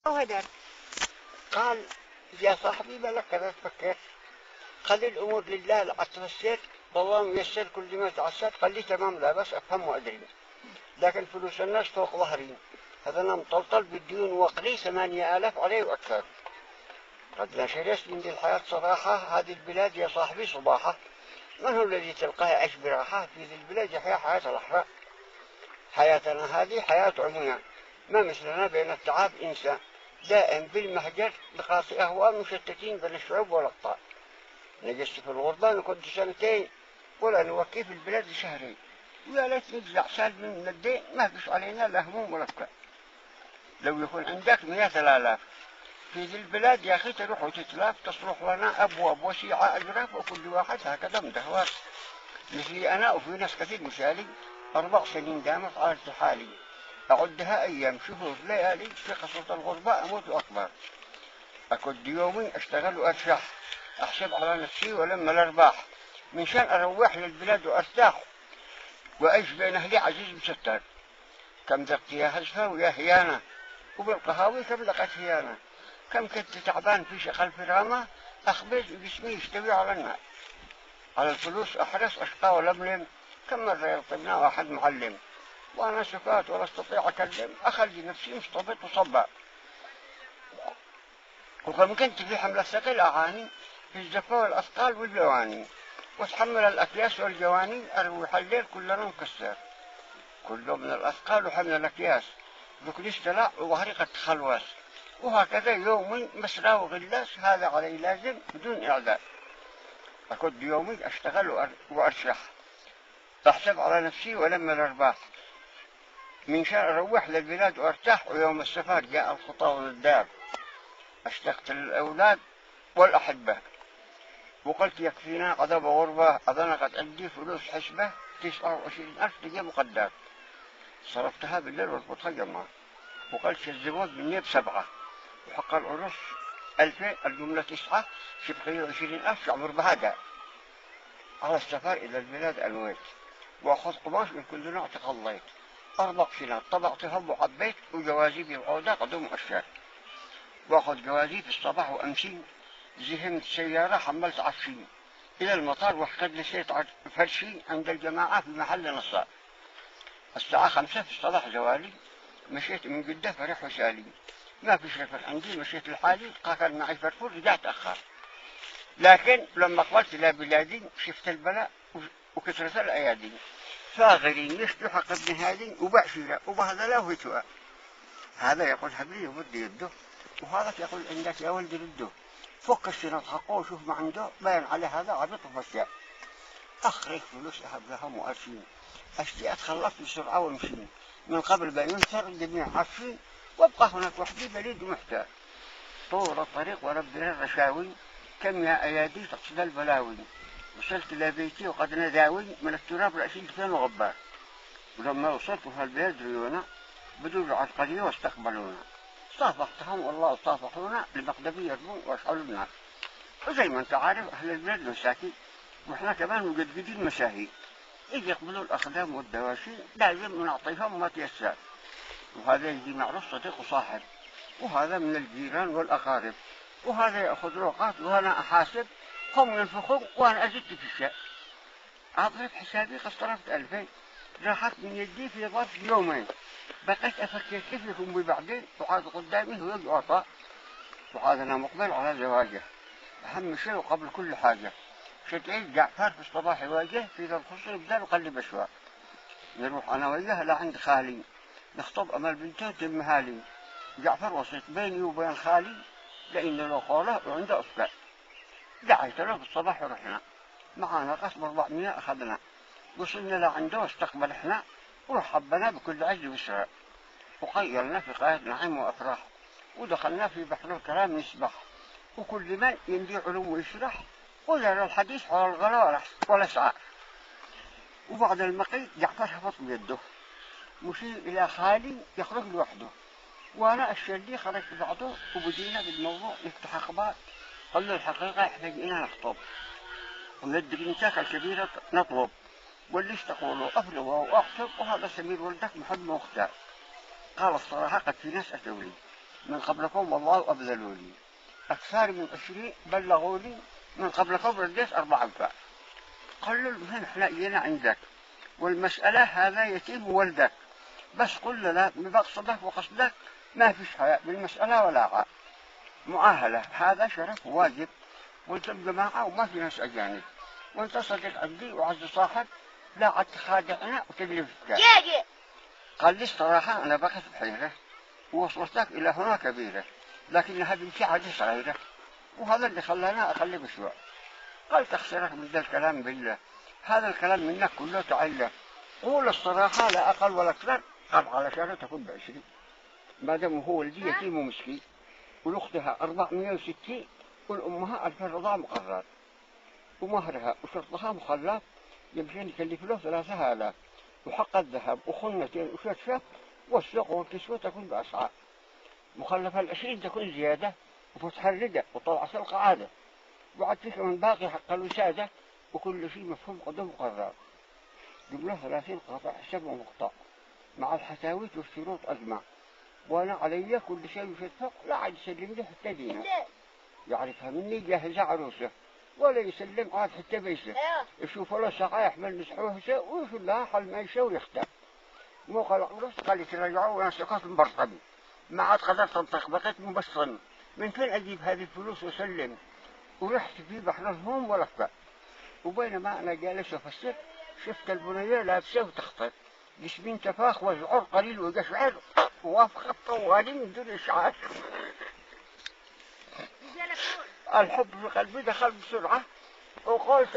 وهدر قال يا صاحبي بالك كذا تفكر، خلي الأمور لله لا تفسر، والله ميسر كل ما تعسر. قال لي تمام لا بس أفهم وأدري، لكن فلوس الناس فوق ظهري، هذا أنا مطلطل بالديون وقري 8000 عليه وأكثر. قد لا شريت من دي الحياة صراحة، هذه البلاد يا صاحبي صباحة، من هو الذي تلقاه يعيش براحة في ذي البلاد؟ يحيا حياة الأحرار. حياتنا هذه حياة عميان، ما مثلنا بين التعاب إنسان، دائم بالمهجر بقاطع أهوال مشتتين بين الشعوب والأقطار. نجلس في الغربة نكون 2 ولا نوكي في البلاد شهرين، ويا ليت نجزع سالب من الدين، ما فيش علينا لا هموم ولا فكر. لو يكون عندك 100,000 في ذي البلاد يا أخي تروح وتتلاف، تصلح لنا أبواب وسيعة أجراف، وكل واحد هكذا مدهوات مثلي أنا. وفي ناس كثير مثالي 4 سنين دامت على ارتحالي، أعدها أيام شهور ليالي في قصة الغربة أموت وأكبر. أكد يومي أشتغل وأرشح، أحسب على نفسي ولما الأرباح، من شان أروح للبلاد وأرتاح، وأعيش بين أهلي عزيز مستر. كم ذقت يا هزفة ويا هيانة، وبالقهاوي كم لقت هيانة. كم كنت تعبان في شغل فرامة، أخبز جسمي يستوي على النار. على الفلوس أحرص أشقى ولملم، كم مرة يلطمنا واحد معلم، وأنا سكات ولا أستطيع أكلم، أخلي نفسي مستبط وصبع. وكم كنت في حمل الثقل أعاني في الزفة والأثقال واللواني، واتحمل الأكياس والجواني، أروح الليل كلنا مكسر، كله من الأثقال وحمل الأكياس، ذكري استلع وظهري قد تخلوس. وهكذا يومي مسرى وغلاس، هذا علي لازم بدون إعداد. أكد يومي أشتغل وأرشح، أحسب على نفسي ولما الأرباح، من شان أروح للبلاد وأرتاح، ويوم السفر جاء الخطى والدار، اشتقت للأولاد والأحبة، وقلت يكفينا عذاب غربة، أظن قد عندي فلوس حسبة 29,000 تجي مقدر، صرفتها بالليل والقطها جمع، وقلت الزواج مني ب7، وحق العرس 2000، الجملة 9، شبقي 20,000 شعبر بهذا. على السفر إلى البلاد أنويت، وأخذ قماش من كل نوع تخليت، 4 سنوات طبعتها وعبيت، وجوازي بالعودة قدوم أشياء، وأخذ جوازي في الصباح وأمشي، زهمت سيارة حملت عفشي إلى المطار، وحقد نسيت فرشي عند الجماعة في محل نصاب. الساعة 5 في الصباح زوالي، مشيت من جدة فرح وسالي، ما في رفق عندي، مشيت لحالي، قاكل معي فرفور، رجعت أخر. لكن لما قبلت إلى بلادي شفت البلاء وكثرة الأيادي، فاغرين يشتو حق ابن هادي وبعشيرة وبهذا وهتوء. هذا يقول حبيبي ودي يده، وهذا يقول عندك يا ولدي رده، فك الشنط حقه وشوف ما عنده، باين على هذا عبيط وفشاء. أخرج فلوس أهب لها مؤرشين، أشتي أتخلص بسرعة وامشي، من قبل ما ينثر الجميع عارفين، وابقى هناك وحدي بليد ومحتاج. طول الطريق وربنا الرشاوي، كم يا أيادي تقصد البلاوي، وصلت إلى بيتي وقد نداوي، من التراب رأسي دفن وغبار. ولما وصلت في البلاد ريونا، بدوا العسكرية واستقبلونا، صافحتهم والله صافحونا، المقدبي يرمون واشعلوا النار. وزي ما انت عارف أهل البلاد مساكين، وإحنا كمان مجددين مشاهي، إذ يقبلوا الأقدام والدواشي لازم نعطيهم ما تيسر. وهذا يجي معروف صديق وصاحب، وهذا من الجيران والأقارب، وهذا يأخذ رقات وأنا أحاسب، هم ينفخون وأنا أزدت في الشيء. أضرب حسابي قد صرفت 2000، راحت من يدي في ظرف يومين، بقيت أفكر كيف يكون ببعدين، وعاد قدامي هو الوفاء، وعاد أنا مقبل على زواجه، أهم شيء وقبل كل حاجة. شتعيد جعفر في الصباح يواجه في ذا الخصر بدال وقلب أشواق، نروح أنا وياه لعند خالي، نخطب أمل بنته تم هالي. جعفر وسيط بيني وبين خالي، لأنه له قوله وعنده أفكار. دعيت له بالصباح ورحنا، معانا قسم 400 أخذنا، وصلنا لعنده واستقبل إحنا، ورحبنا بكل عز وسرى، وقيلنا في قاية نعيم وأفراح، ودخلنا في بحر الكلام نسبح، وكل من يمضي علوم ويشرح، وجرى الحديث حول الغلا والأسعار. وبعد المقي جعفر هبط بيده، مشي إلى خالي يخرج لوحده، وأنا الشلي خرجت بعده، وبدينا بالموضوع نفتح أخبار. قال له الحقيقة يحتاج إلى نخطب، ويدك نتاك الكبيرة نطلب، واللي تقولوا أفلوا وأحسب، وهذا سمير ولدك محب مختار. قال الصراحة قد في ناس أتولي، من قبلكم والله أبذلوا لي، أكثر من 20 بلغوا لي، من قبلكم رديت 4 أنفاق. قال له احنا جينا عندك والمسألة هذا يتيم ولدك، بس قل لنا بمقصدك وقصدك ما فيش حياء بالمسألة ولا عاء، معاهلة، هذا شرف واجب، وانت بجماعة وما في ناس أجانب، وانت صديق عندي وعز صاحب، لا عاد تخادعنا وتقلب الكلام. قال لي الصراحة أنا بقيت بحيرة ووصلتك إلى هنا كبيرة، لكنها بنتي عادي صغيرة، وهذا اللي خلانا أقلب شوي. قال تخسرك من ذا الكلام بالله، هذا الكلام منك كله تعلم، قول الصراحة لا أقل ولا أكثر. قال علشان تكون ب20، ما دام هو ولدي يتيم ومسكين، والأختها 460، والأمها 1000 رضاع مقرر، ومهرها وشرطها مخلف يمكن يكلف له 3000، وحق الذهب وخنتين وشرشف، والسوق والكسوة تكون بأسعار، مخلفة 20 تكون زيادة، وفتح الردة وطلع سلق عادة، وعد فيك من باقي حق الوسادة، وكل شيء مفهوم قدم مقرر. جملة 30 قاطع حساب ومقطع مع الحساويت والشروط أجمع، وأنا علي كل شيء يشفق، لا عاد يسلم لي حتى دينه، يعرفها مني جاهزة عروسه، ولا يسلم عاد حتى بيسه، يشوف له ساعة يحمل مسحوه ويشوف لها حل ما يشاء ويختار. مو قال عروس قال يترجعوا وانا سقط مبرطبي، ما عاد قدرت انطق، بقيت مبصم، من فين اجيب هذه الفلوس وسلم؟ ورحت في بحر الهوم ولفة، وبينما انا جالس افسر شفت البنيه لابسه وتخطط، جسمين تفاخ وشعور قليل وقشعر، ووافق الطوالي من دون اشعار. الحب في قلبي دخل بسرعه وقلت